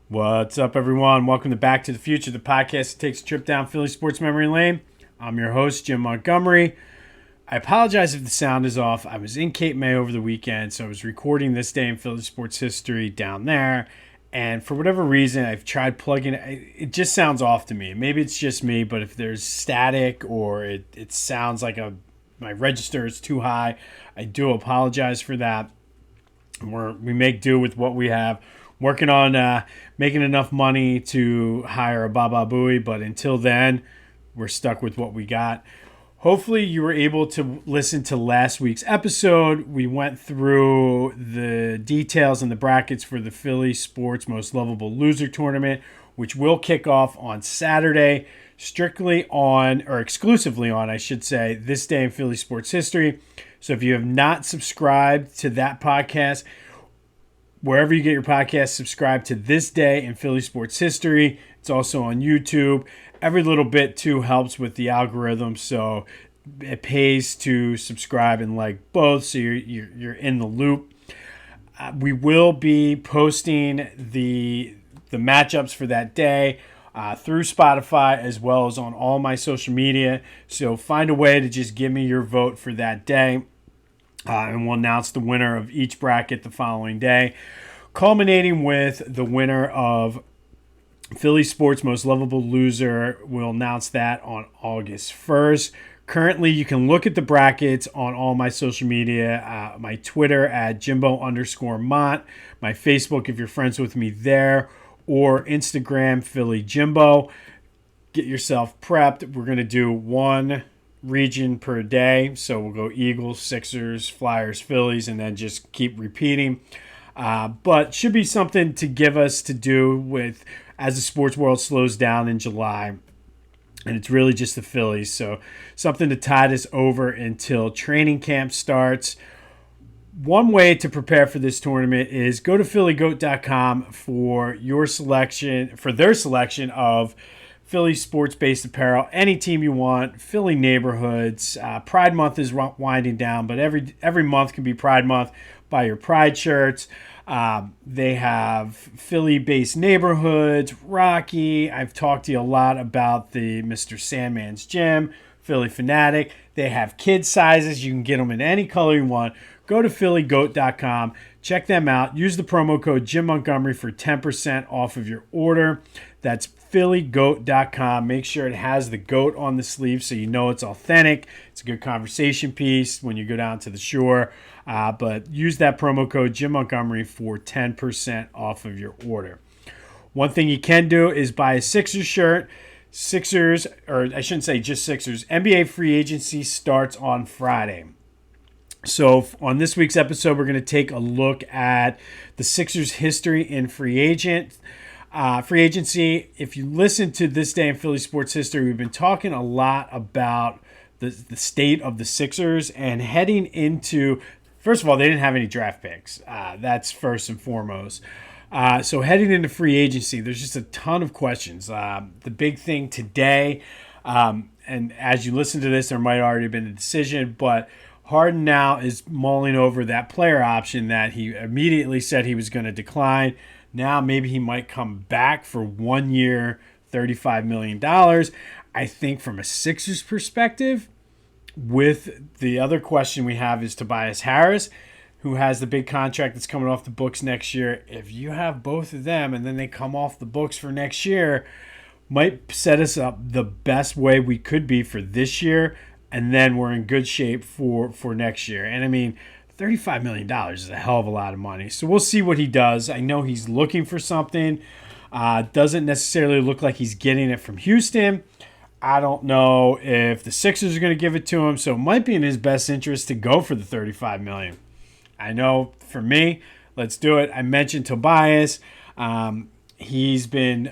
What's up, everyone? Welcome to Back to the Future, the podcast that takes a trip down Philly sports memory lane. I'm your host, Jim Montgomery. I apologize if the sound is off. I was in Cape May over the weekend, so I was recording this day in Philly sports history down there. And for whatever reason, I've tried plugging it. It just sounds off to me. Maybe it's just me, but if there's static or it sounds like my register is too high, I do apologize for that. We make do with what we have. Working on making enough money to hire a Baba Booey, but until then, we're stuck with what we got. Hopefully, you were able to listen to last week's episode. We went through the details and the brackets for the Philly Sports Most Lovable Loser Tournament, which will kick off on Saturday, strictly on, or exclusively on, I should say, this day in Philly sports history. So if you have not subscribed to that podcast, wherever you get your podcast, subscribe to This Day in Philly Sports History. It's also on YouTube. Every little bit, too, helps with the algorithm, so it pays to subscribe and like both, so you're in the loop. We will be posting the matchups for that day through Spotify as well as on all my social media. So find a way to just give me your vote for that day. And we'll announce the winner of each bracket the following day, culminating with the winner of Philly Sports Most Lovable Loser. We'll announce that on August 1st. Currently, you can look at the brackets on all my social media, my Twitter at Jimbo_Mont, my Facebook if you're friends with me there, or Instagram, Philly Jimbo. Get yourself prepped. We're going to do one region per day. So we'll go Eagles, Sixers, Flyers, Phillies, and then just keep repeating. But should be something to give us to do with as the sports world slows down in July. And it's really just the Phillies. So something to tide us over until training camp starts. One way to prepare for this tournament is go to phillygoat.com for their selection of Philly sports-based apparel, any team you want, Philly neighborhoods. Pride Month is winding down, but every month can be Pride Month. Buy your Pride shirts. They have Philly-based neighborhoods, Rocky. I've talked to you a lot about the Mr. Sandman's Gym, Philly Fanatic. They have kid sizes. You can get them in any color you want. Go to phillygoat.com. Check them out. Use the promo code Jim Montgomery for 10% off of your order. That's phillygoat.com. Make sure it has the goat on the sleeve so you know it's authentic. It's a good conversation piece when you go down to the shore. But use that promo code Jim Montgomery for 10% off of your order. One thing you can do is buy a Sixers shirt. Sixers, or I shouldn't say just Sixers, NBA free agency starts on Friday. So on this week's episode, we're going to take a look at the Sixers' history in free agency. If you listen to This Day in Philly Sports History, we've been talking a lot about the state of the Sixers and heading into, first of all, they didn't have any draft picks. That's first and foremost. So heading into free agency, there's just a ton of questions. The big thing today, and as you listen to this, there might already have been a decision, but Harden now is mulling over that player option that he immediately said he was going to decline. Now maybe he might come back for 1 year, $35 million. I think from a Sixers perspective, with the other question we have is Tobias Harris, who has the big contract that's coming off the books next year. If you have both of them and then they come off the books for next year, might set us up the best way we could be for this year, and then we're in good shape for next year. And I mean, $35 million is a hell of a lot of money. So we'll see what he does. I know he's looking for something. Doesn't necessarily look like he's getting it from Houston. I don't know if the Sixers are going to give it to him. So it might be in his best interest to go for the $35 million. I know for me, let's do it. I mentioned Tobias. He's been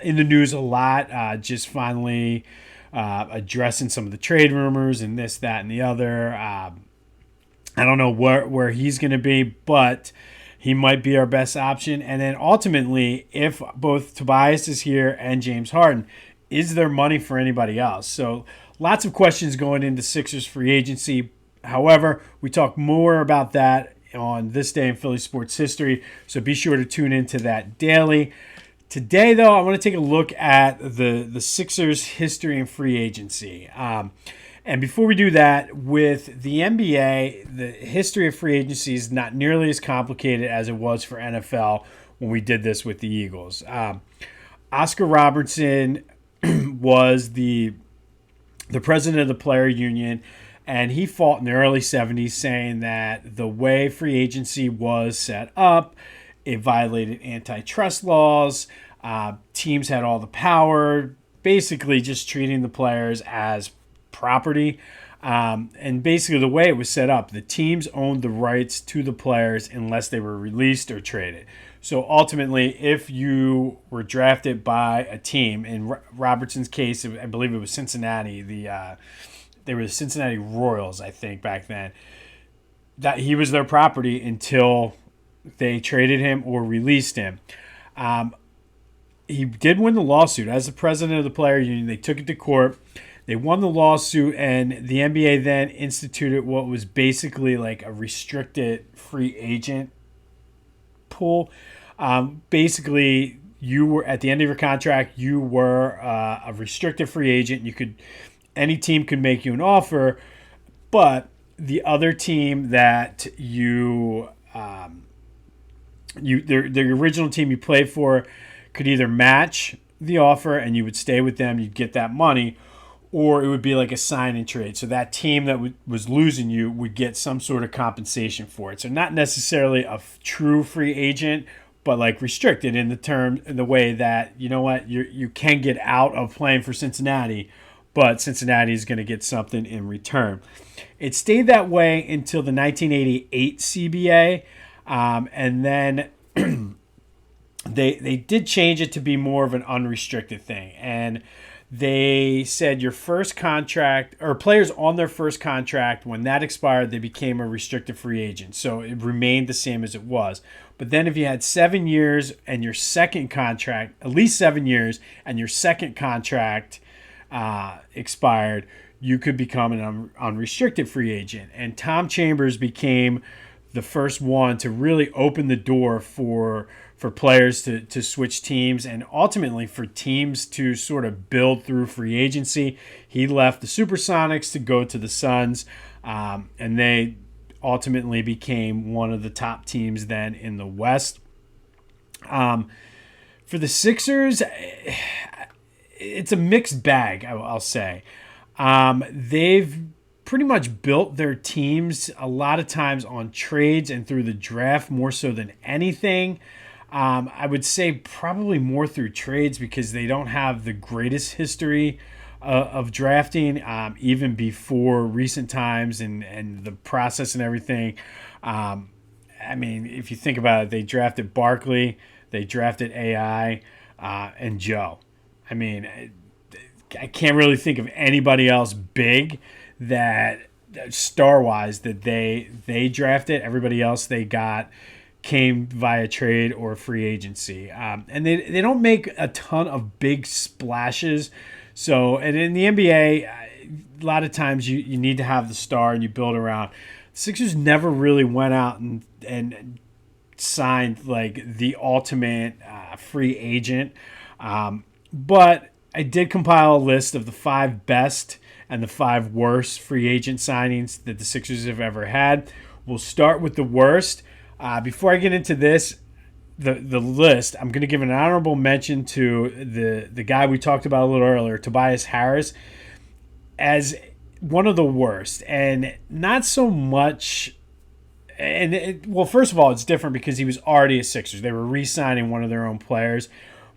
in the news a lot, just finally addressing some of the trade rumors and this, that, and the other. I don't know where he's going to be, but he might be our best option. And then ultimately, if both Tobias is here and James Harden, is there money for anybody else? So lots of questions going into Sixers free agency. However, we talk more about that on This Day in Philly Sports History, so be sure to tune into that daily. Today, though, I want to take a look at the Sixers' history in free agency. And before we do that, with the NBA, the history of free agency is not nearly as complicated as it was for NFL when we did this with the Eagles. Oscar Robertson was the president of the player union, and he fought in the early 70s saying that the way free agency was set up, it violated antitrust laws. Teams had all the power, basically just treating the players as property. And basically the way it was set up, the teams owned the rights to the players unless they were released or traded. So ultimately, if you were drafted by a team, in Robertson's case, I believe it was Cincinnati, they were the Cincinnati Royals, I think, back then, that he was their property until they traded him or released him. He did win the lawsuit. As the president of the player union, they took it to court. They won the lawsuit, and the NBA then instituted what was basically like a restricted free agent pool. Basically, you were at the end of your contract, you were a restricted free agent. Any team could make you an offer, but the other team that the original team you played for could either match the offer and you would stay with them, you'd get that money, or it would be like a sign and trade. So that team that was losing you would get some sort of compensation for it. So not necessarily a true free agent, but like restricted in the way that, you know what, you can get out of playing for Cincinnati, but Cincinnati is going to get something in return. It stayed that way until the 1988 CBA, and then they did change it to be more of an unrestricted thing. And they said your first contract, or players on their first contract, when that expired, they became a restricted free agent. So it remained the same as it was. But then if you had 7 years and your second contract, at least 7 years, and your second contract expired, you could become an unrestricted free agent. And Tom Chambers became the first one to really open the door for players to switch teams, and ultimately for teams to sort of build through free agency. He left the Supersonics to go to the Suns, and they ultimately became one of the top teams then in the West. For the Sixers, it's a mixed bag, I'll say. They've pretty much built their teams a lot of times on trades and through the draft more so than anything. I would say probably more through trades because they don't have the greatest history of drafting, even before recent times and the process and everything. I mean, if you think about it, they drafted Barkley, they drafted AI, and Joe. I mean, I can't really think of anybody else big that star-wise that they drafted. Everybody else they got came via trade or free agency. And they don't make a ton of big splashes. So, and in the NBA, a lot of times you need to have the star and you build around. Sixers never really went out and signed like the ultimate free agent. But I did compile a list of the 5 best and the 5 worst free agent signings that the Sixers have ever had. We'll start with the worst. Before I get into this, the list, I'm going to give an honorable mention to the guy we talked about a little earlier, Tobias Harris, as one of the worst. And not so much. Well, first of all, it's different because he was already a Sixers. They were re-signing one of their own players.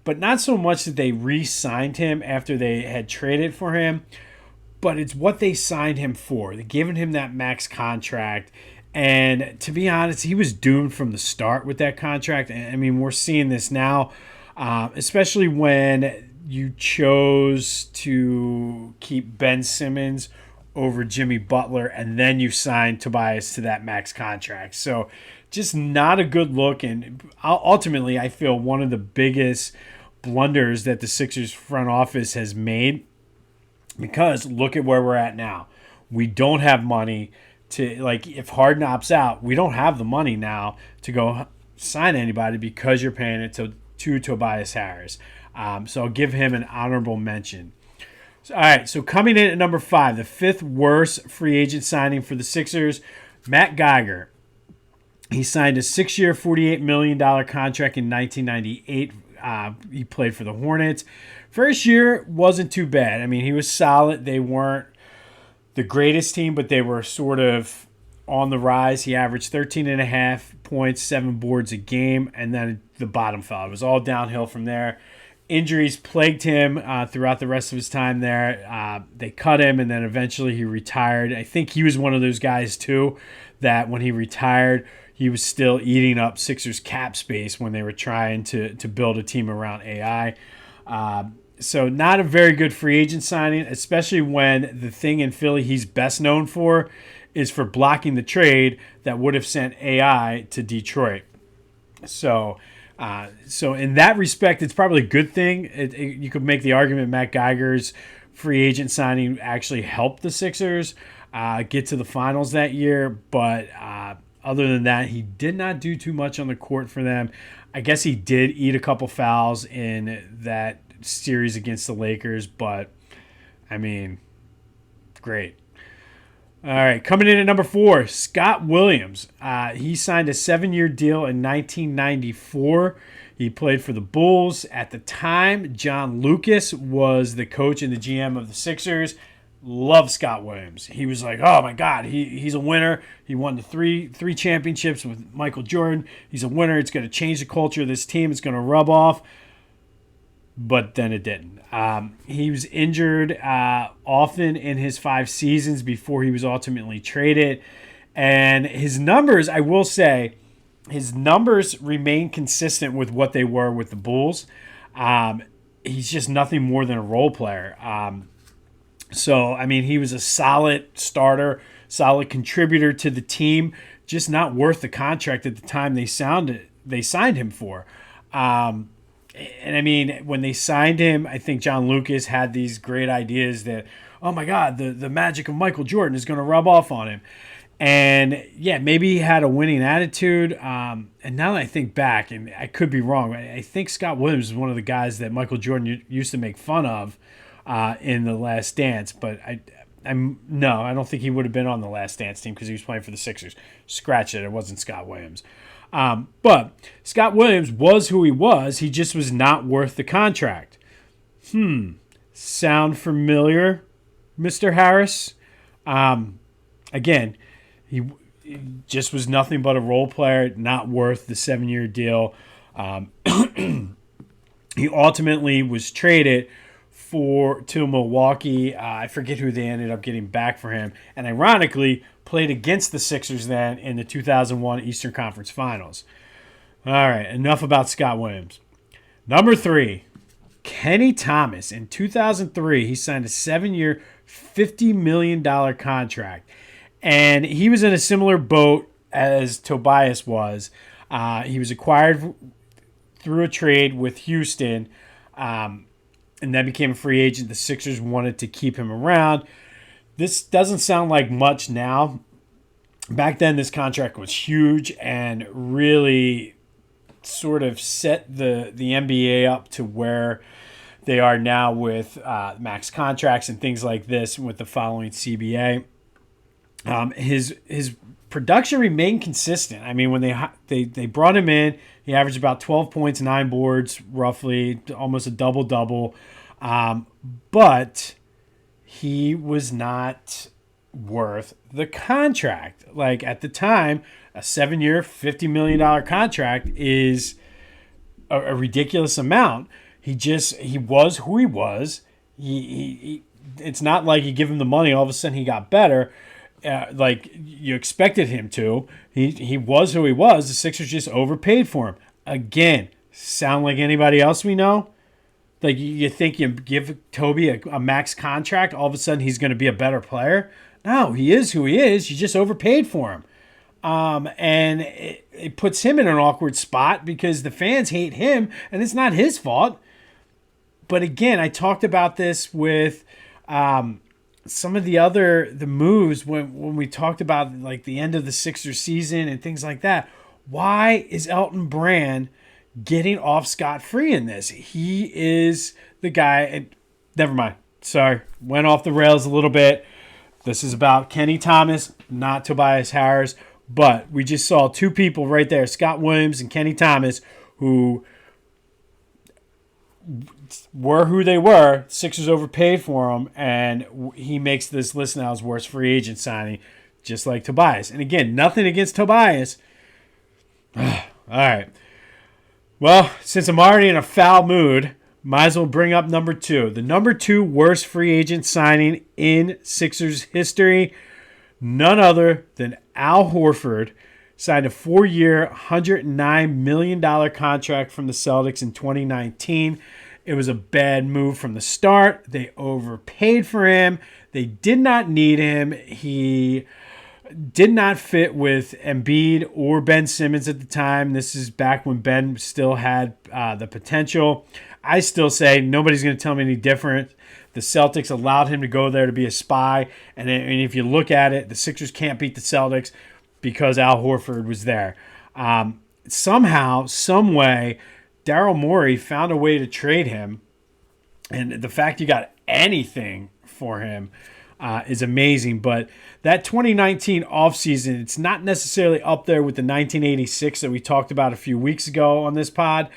But not so much that they re-signed him after they had traded for him, but it's what they signed him for. They're giving him that max contract. And to be honest, he was doomed from the start with that contract. And I mean, we're seeing this now, especially when you chose to keep Ben Simmons over Jimmy Butler, and then you signed Tobias to that max contract. So just not a good look. And ultimately, I feel one of the biggest blunders that the Sixers front office has made, because look at where we're at now. We don't have money to, like, if Harden opts out, we don't have the money now to go sign anybody because you're paying it to to Tobias Harris. So I'll give him an honorable mention. All right, so coming in at number 5, the 5th worst free agent signing for the Sixers, Matt Geiger. He signed a 6-year, $48 million contract in 1998. He played for the Hornets. First year wasn't too bad. I mean, he was solid. They weren't the greatest team, but they were sort of on the rise. He averaged 13.5 points, 7 boards a game, and then the bottom fell. It was all downhill from there. Injuries plagued him throughout the rest of his time there. They cut him, and then eventually he retired. I think he was one of those guys, too, that when he retired, he was still eating up Sixers cap space when they were trying to build a team around AI. So not a very good free agent signing, especially when the thing in Philly he's best known for is for blocking the trade that would have sent AI to Detroit. So in that respect, it's probably a good thing. You could make the argument Matt Geiger's free agent signing actually helped the Sixers get to the finals that year. But other than that, he did not do too much on the court for them. I guess he did eat a couple fouls in that series against the Lakers, but I mean, great. All right, coming in at number 4, Scott Williams. He signed a 7-year deal in 1994. He played for the Bulls. At the time, John Lucas was the coach and the GM of the Sixers. Love Scott Williams. He was like, oh my God, he's a winner. He won the three championships with Michael Jordan. He's a winner. It's going to change the culture of this team. It's going to rub off. But then it didn't. He was injured often in his 5 seasons before he was ultimately traded. And his numbers, I will say, his numbers remain consistent with what they were with the Bulls. He's just nothing more than a role player. So, I mean, he was a solid starter, solid contributor to the team, just not worth the contract at the time they signed him for. And I mean, when they signed him, I think John Lucas had these great ideas that, oh my God, the magic of Michael Jordan is going to rub off on him. And yeah, maybe he had a winning attitude. And now that I think back, and I could be wrong, I think Scott Williams is one of the guys that Michael Jordan used to make fun of in The Last Dance. But I don't think he would have been on The Last Dance team because he was playing for the Sixers. Scratch it. It wasn't Scott Williams. But Scott Williams was who he was. He just was not worth the contract. Sound familiar, Mr. Harris? Again, he just was nothing but a role player, not worth the 7-year deal. He ultimately was traded to Milwaukee. I forget who they ended up getting back for him. And ironically, played against the Sixers then in the 2001 Eastern Conference Finals. All right, enough about Scott Williams. Number 3, Kenny Thomas. In 2003, he signed a 7-year, $50 million contract. And he was in a similar boat as Tobias was. He was acquired through a trade with Houston, and then became a free agent. The Sixers wanted to keep him around. This doesn't sound like much now. Back then, this contract was huge and really sort of set the NBA up to where they are now with max contracts and things like this with the following CBA. His production remained consistent. I mean, when they brought him in, he averaged about 12 points, 9 boards, roughly, almost a double-double. But he was not worth the contract. Like, at the time, a 7-year, $50 million contract is a ridiculous amount. He was who he was. He it's not like you give him the money, all of a sudden he got better. Like you expected him to. He was who he was. The Sixers just overpaid for him. Again, sound like anybody else we know? Like you think you give Toby a max contract, all of a sudden he's going to be a better player? No, he is who he is. You just overpaid for him. And it puts him in an awkward spot because the fans hate him, and it's not his fault. But again, I talked about this with some of the moves when we talked about like the end of the Sixers season and things like that. Why is Elton Brand getting off scot-free in this. He is the guy. And never mind. Sorry. Went off the rails a little bit. This is about Kenny Thomas, not Tobias Harris. But we just saw two people right there, Scott Williams and Kenny Thomas, who were who they were. Sixers overpaid for him, and he makes this list now as worst free agent signing, just like Tobias. And again, nothing against Tobias. All right. Well, since I'm already in a foul mood, might as well bring up number 2. The number 2 worst free agent signing in Sixers history, none other than Al Horford, signed a 4-year, $109 million contract from the Celtics in 2019. It was a bad move from the start. They overpaid for him. They did not need him. He did not fit with Embiid or Ben Simmons at the time. This is back when Ben still had the potential. I still say nobody's going to tell me any different. The Celtics allowed him to go there to be a spy. And if you look at it, the Sixers can't beat the Celtics because Al Horford was there. Somehow, some way, Daryl Morey found a way to trade him. And the fact you got anything for him is amazing. But that 2019 offseason, it's not necessarily up there with the 1986 that we talked about a few weeks ago on this pod.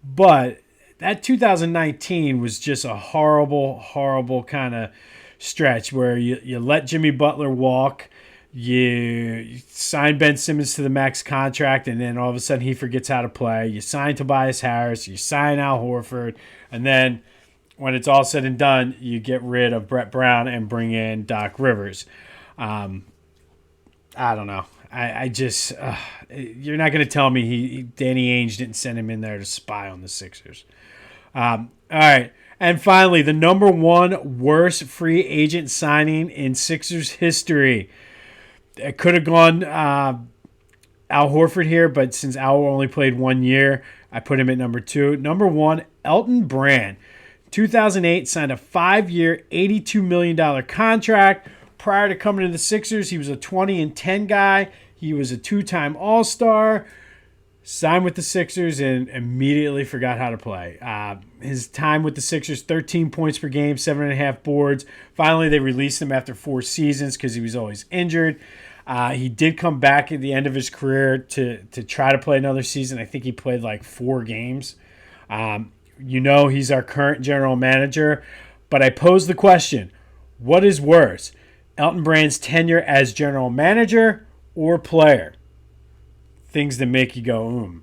But that 2019 was just a horrible, horrible kind of stretch where you let Jimmy Butler walk, you sign Ben Simmons to the max contract, and then all of a sudden he forgets how to play. You sign Tobias Harris, you sign Al Horford, and then when it's all said and done, you get rid of Brett Brown and bring in Doc Rivers. I don't know. I just you're not going to tell me Danny Ainge didn't send him in there to spy on the Sixers. All right. And finally, the number 1 worst free agent signing in Sixers history. It could have gone Al Horford here, but since Al only played 1 year, I put him at number 2. Number 1, Elton Brand. 2008, signed a 5-year, $82 million contract. Prior to coming to the Sixers, he was a 20-10 guy. He was a 2-time All-Star. Signed with the Sixers and immediately forgot how to play. His time with the Sixers, 13 points per game, 7.5 boards. Finally, they released him after 4 seasons because he was always injured. He did come back at the end of his career to try to play another season. I think he played like 4 games. He's our current general manager. But I pose the question, what is worse? Elton Brand's tenure as general manager or player? Things that make you go,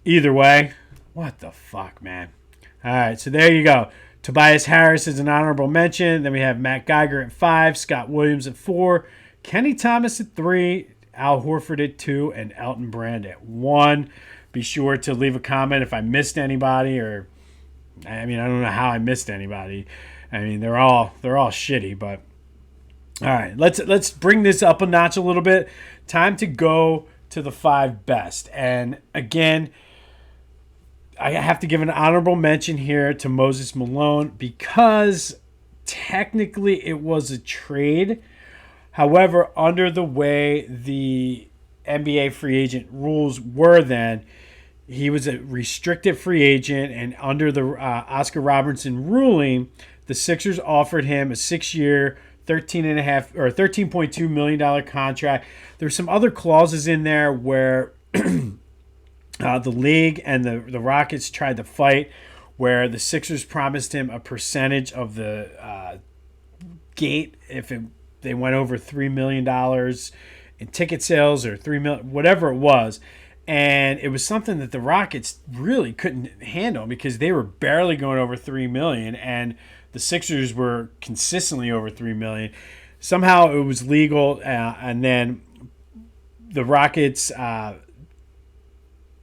Either way, what the fuck, man? All right, so there you go. Tobias Harris is an honorable mention. Then we have Matt Geiger at 5, Scott Williams at 4, Kenny Thomas at 3, Al Horford at 2, and Elton Brand at 1. Be sure to leave a comment if I missed anybody, or I don't know how I missed anybody. They're all shitty, but all right, let's bring this up a notch a little bit. Time to go to the 5 best. And again, I have to give an honorable mention here to Moses Malone because technically it was a trade. However, under the way the NBA free agent rules were then, he was a restricted free agent, and under the Oscar Robertson ruling, the Sixers offered him a 6-year, $13.2 million contract. There's some other clauses in there where the league and the Rockets tried to fight, where the Sixers promised him a percentage of the gate if they went over $3 million in ticket sales or $3 million, whatever it was. And it was something that the Rockets really couldn't handle because they were barely going over $3 million, and the Sixers were consistently over $3 million. Somehow it was legal, and then the Rockets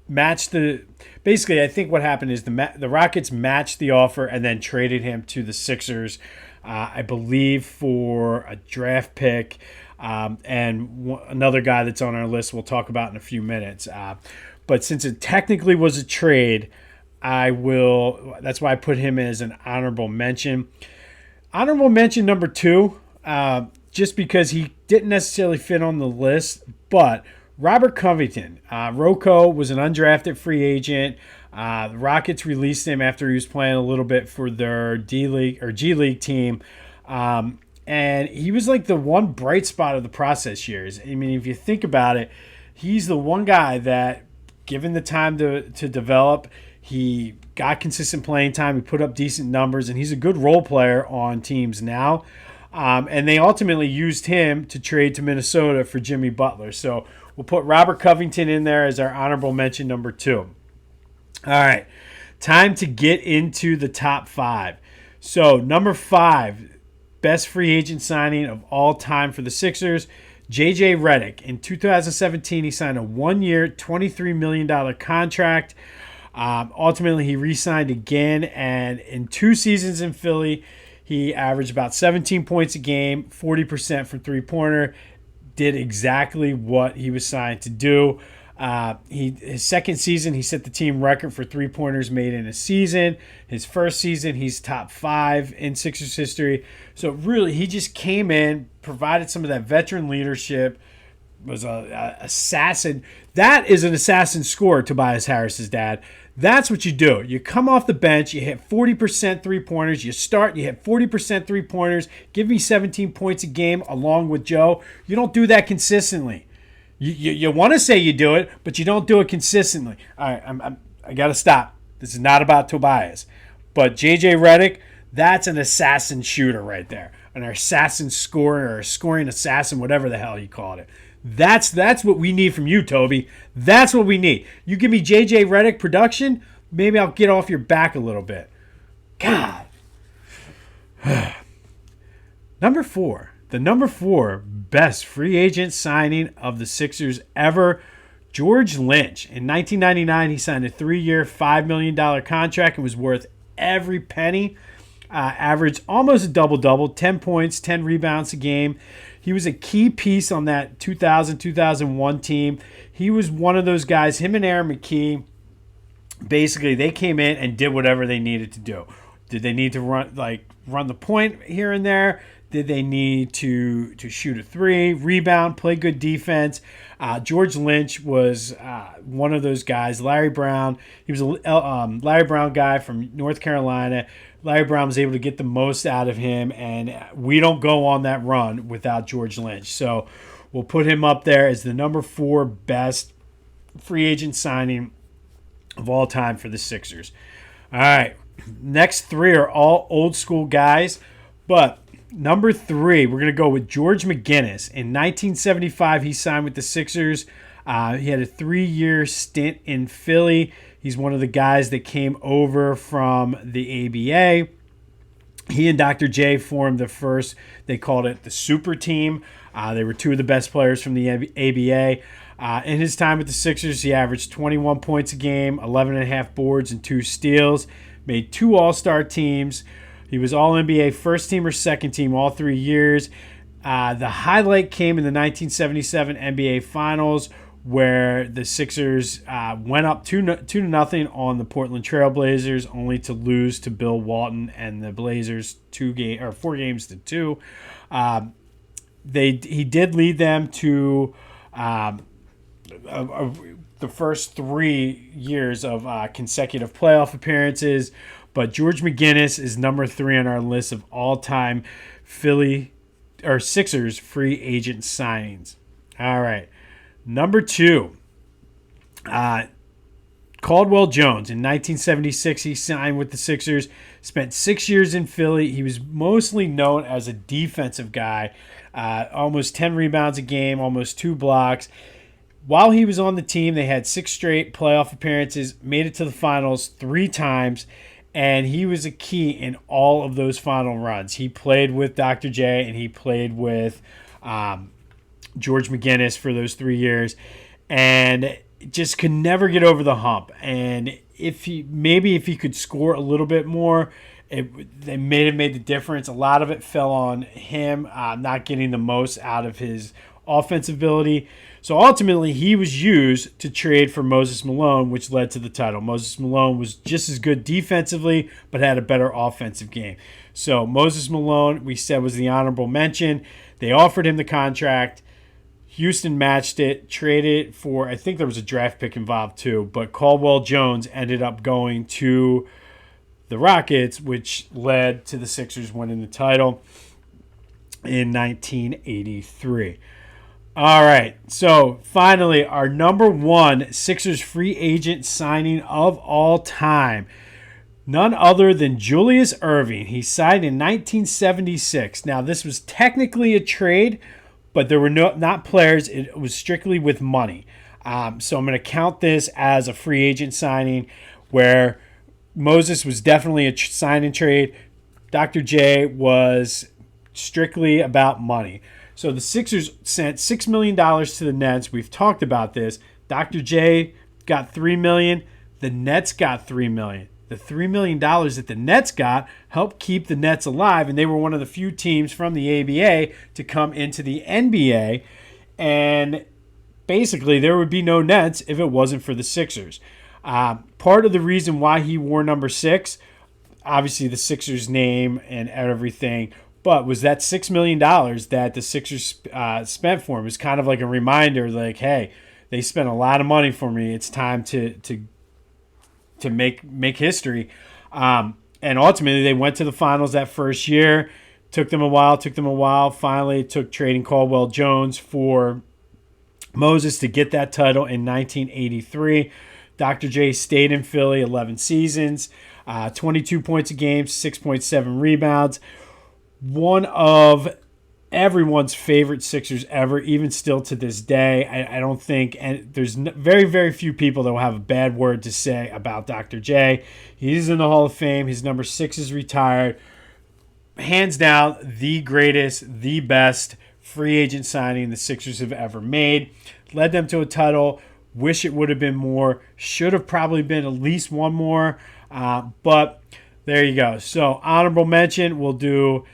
matched the. Basically, I think what happened is the Rockets matched the offer and then traded him to the Sixers, I believe, for a draft pick. And another guy that's on our list we'll talk about in a few minutes. But since it technically was a trade, that's why I put him as an honorable mention. Honorable mention number 2, just because he didn't necessarily fit on the list, but Robert Covington. Rocco was an undrafted free agent. The Rockets released him after he was playing a little bit for their D League or G League team. And he was like the one bright spot of the process years. I mean, if you think about it, he's the one guy that, given the time to develop, he got consistent playing time. He put up decent numbers, and he's a good role player on teams now. And they ultimately used him to trade to Minnesota for Jimmy Butler. So we'll put Robert Covington in there as our honorable mention number 2. All right, time to get into the top 5. So number 5, best free agent signing of all time for the Sixers, J.J. Redick. In 2017, he signed a 1-year, $23 million contract. Ultimately, he re-signed again, and in 2 seasons in Philly, he averaged about 17 points a game, 40% from three-pointer, did exactly what he was signed to do. His second season, he set the team record for three-pointers made in a season. His first season, he's top 5 in Sixers history. So really, he just came in, provided some of that veteran leadership, was a assassin. That is an assassin scorer, Tobias Harris's dad. That's what you do. You come off the bench, you hit 40% three-pointers, you hit 40% three-pointers, give me 17 points a game along with Joe. You don't do that consistently. You want to say you do it, but you don't do it consistently. All right, I got to stop. This is not about Tobias. But J.J. Redick, that's an assassin shooter right there. An assassin scorer or a scoring assassin, whatever the hell you call it. That's what we need from you, Toby. That's what we need. You give me J.J. Redick production, maybe I'll get off your back a little bit. God. Number 4. The number 4 best free agent signing of the Sixers ever, George Lynch. In 1999, he signed a 3-year, $5 million contract and was worth every penny. Averaged almost a double-double, 10 points, 10 rebounds a game. He was a key piece on that 2000-2001 team. He was one of those guys, him and Aaron McKee, basically they came in and did whatever they needed to do. Did they need to run the point here and there? Did they need to shoot a 3, rebound, play good defense? George Lynch was one of those guys. Larry Brown, he was a Larry Brown guy from North Carolina. Larry Brown was able to get the most out of him, and we don't go on that run without George Lynch. So we'll put him up there as the number 4 best free agent signing of all time for the Sixers. All right, next 3 are all old school guys, but number 3, we're going to go with George McGinnis. In 1975, he signed with the Sixers. He had a 3-year stint in Philly. He's one of the guys that came over from the ABA. He and Dr. J formed the first, they called it the super team. They were 2 of the best players from the ABA. In his time with the Sixers, he averaged 21 points a game, 11.5 boards, and 2 steals. Made 2 All-Star teams. He was All-NBA first team or second team all 3 years. The highlight came in the 1977 NBA Finals, where the Sixers went up 2-0 on the Portland Trail Blazers, only to lose to Bill Walton and the Blazers 4 games to 2. He did lead them to the first 3 years of consecutive playoff appearances. But George McGinnis is number 3 on our list of all-time Sixers free agent signings. All right. Number 2, Caldwell Jones. In 1976, he signed with the Sixers, spent 6 years in Philly. He was mostly known as a defensive guy, almost 10 rebounds a game, almost 2 blocks. While he was on the team, they had 6 straight playoff appearances, made it to the finals 3 times, and he was a key in all of those final runs. He played with Dr. J, and he played with George McGinnis for those 3 years, and just could never get over the hump. And if he could score a little bit more, they may have made the difference. A lot of it fell on him not getting the most out of his offensive ability. So ultimately, he was used to trade for Moses Malone, which led to the title. Moses Malone was just as good defensively, but had a better offensive game. So Moses Malone, we said, was the honorable mention. They offered him the contract. Houston matched it, traded for, I think there was a draft pick involved too, but Caldwell Jones ended up going to the Rockets, which led to the Sixers winning the title in 1983. All right, so finally, our number one Sixers free agent signing of all time. None other than Julius Erving. He signed in 1976. Now, this was technically a trade, but there were not players. It was strictly with money. So I'm going to count this as a free agent signing where Moses was definitely a sign and trade. Dr. J was strictly about money. So the Sixers sent $6 million to the Nets. We've talked about this. Dr. J got $3 million. The Nets got $3 million. The $3 million that the Nets got helped keep the Nets alive, and they were one of the few teams from the ABA to come into the NBA. And basically, there would be no Nets if it wasn't for the Sixers. Part of the reason why he wore number 6, obviously the Sixers name and everything, but was that $6 million that the Sixers spent for him. It was kind of like a reminder, like, hey, they spent a lot of money for me. It's time to make history. And ultimately, they went to the finals that first year. Took them a while. Finally, it took trading Caldwell Jones for Moses to get that title in 1983. Dr. J stayed in Philly 11 seasons, 22 points a game, 6.7 rebounds. One of everyone's favorite Sixers ever, even still to this day. I don't think, and there's very, very few people that will have a bad word to say about Dr. J. He's in the Hall of Fame. His number 6 is retired. Hands down, the greatest, the best free agent signing the Sixers have ever made. Led them to a title. Wish it would have been more. Should have probably been at least one more. But there you go. So honorable mention, we'll do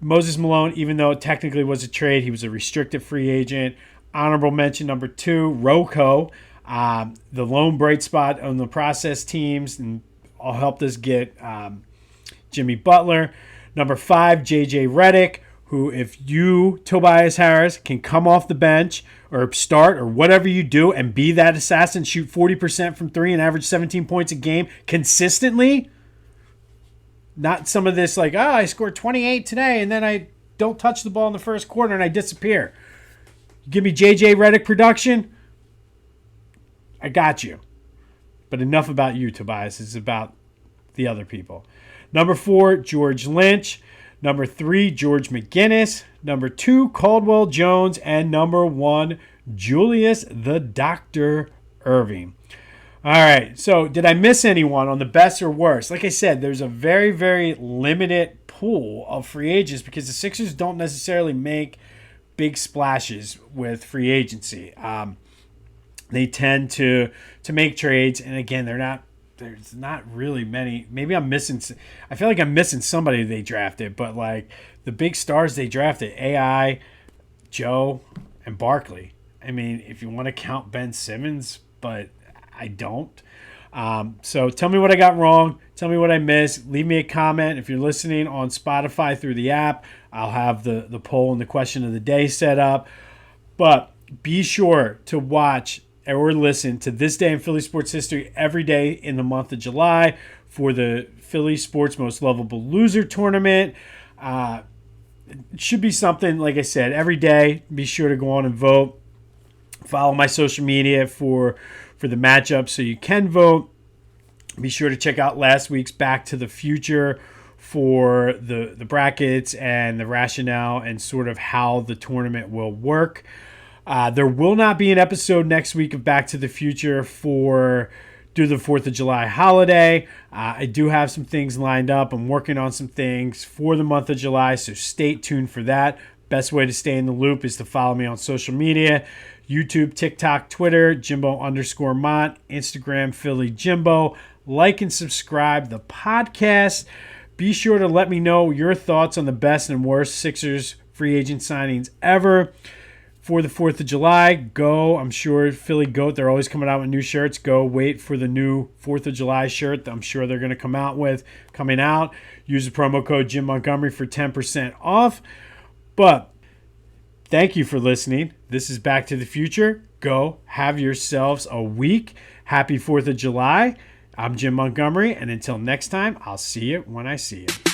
Moses Malone, even though it technically was a trade, he was a restricted free agent. Honorable mention number 2, Rocco, the lone bright spot on the process teams, and all helped us get Jimmy Butler. Number 5, J.J. Redick, who if you, Tobias Harris, can come off the bench or start or whatever you do and be that assassin, shoot 40% from 3 and average 17 points a game consistently, not some of this like, I scored 28 today and then I don't touch the ball in the first quarter and I disappear. Give me J.J. Redick production, I got you. But enough about you, Tobias. It's about the other people. Number 4, George Lynch. Number 3, George McGinnis. Number 2, Caldwell Jones. And number 1, Julius the Dr. Erving. All right, so did I miss anyone on the best or worst? Like I said, there's a very, very limited pool of free agents because the Sixers don't necessarily make big splashes with free agency. They tend to make trades, and again, there's not really many. Maybe I'm missing. I feel like I'm missing somebody they drafted, but like the big stars they drafted, AI, Joe, and Barkley. I mean, if you want to count Ben Simmons, but I don't. So tell me what I got wrong. Tell me what I missed. Leave me a comment. If you're listening on Spotify through the app, I'll have the poll and the question of the day set up. But be sure to watch or listen to This Day in Philly Sports History every day in the month of July for the Philly Sports Most Lovable Loser Tournament. It should be something, like I said, every day. Be sure to go on and vote. Follow my social media for the matchup so you can vote. Be sure to check out last week's Back to the Future for the brackets and the rationale and sort of how the tournament will work. There will not be an episode next week of Back to the Future due to the 4th of July holiday. I do have some things lined up. I'm working on some things for the month of July, so stay tuned for that. Best way to stay in the loop is to follow me on social media. YouTube, TikTok, Twitter, Jimbo_Mont, Instagram, Philly Jimbo. Like and subscribe the podcast. Be sure to let me know your thoughts on the best and worst Sixers free agent signings ever. For the 4th of July, go. I'm sure Philly Goat, they're always coming out with new shirts. Go wait for the new 4th of July shirt that I'm sure they're going to come out with coming out. Use the promo code Jim Montgomery for 10% off. But Thank you for listening. This is Back to the Future. Go have yourselves a week. Happy 4th of July. I'm Jim Montgomery, and until next time, I'll see you when I see you.